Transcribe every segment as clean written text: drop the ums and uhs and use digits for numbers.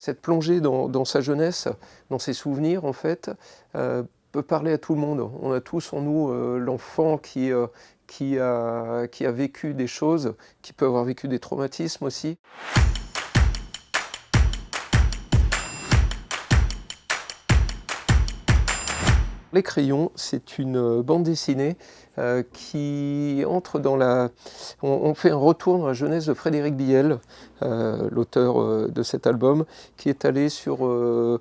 Cette plongée dans sa jeunesse, dans ses souvenirs en fait, peut parler à tout le monde. On a tous en nous, l'enfant qui a vécu des choses, qui peut avoir vécu des traumatismes aussi. Les Crayons, c'est une bande dessinée qui entre dans la... On fait un retour dans la jeunesse de Frédéric Biel, l'auteur de cet album, qui est allé sur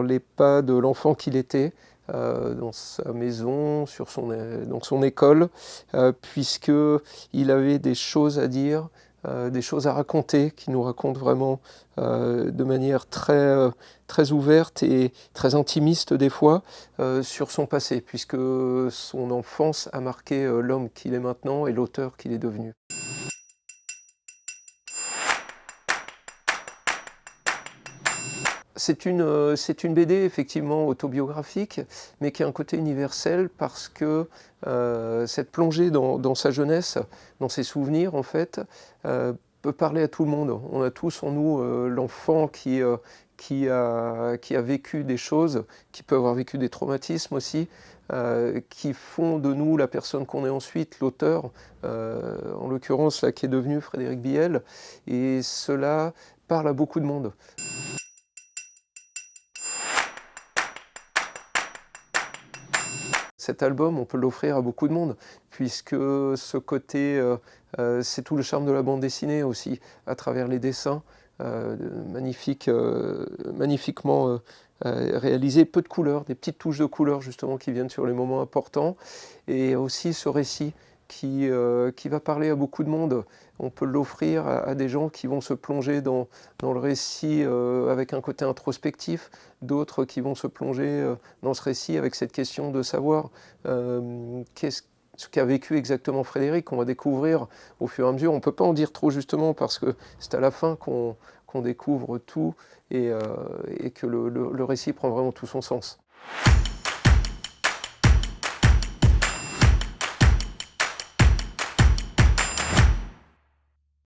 les pas de l'enfant qu'il était, dans sa maison, dans son école, puisqu'il avait des choses à dire, des choses à raconter, qui nous raconte vraiment de manière très ouverte et très intimiste des fois, sur son passé, puisque son enfance a marqué l'homme qu'il est maintenant et l'auteur qu'il est devenu. C'est une BD effectivement autobiographique, mais qui a un côté universel parce que cette plongée dans sa jeunesse, dans ses souvenirs en fait, peut parler à tout le monde. On a tous en nous l'enfant qui a vécu des choses, qui peut avoir vécu des traumatismes aussi, qui font de nous la personne qu'on est ensuite, l'auteur, en l'occurrence là qui est devenu Frédéric Biel, et cela parle à beaucoup de monde. Cet album, on peut l'offrir à beaucoup de monde, puisque ce côté, c'est tout le charme de la bande dessinée aussi, à travers les dessins magnifiquement réalisés, peu de couleurs, des petites touches de couleurs justement qui viennent sur les moments importants, et aussi ce récit qui va parler à beaucoup de monde. On peut l'offrir à des gens qui vont se plonger dans le récit avec un côté introspectif, d'autres qui vont se plonger dans ce récit avec cette question de savoir ce qu'a vécu exactement Frédéric, qu'on va découvrir au fur et à mesure. On ne peut pas en dire trop justement parce que c'est à la fin qu'on découvre tout et que le récit prend vraiment tout son sens.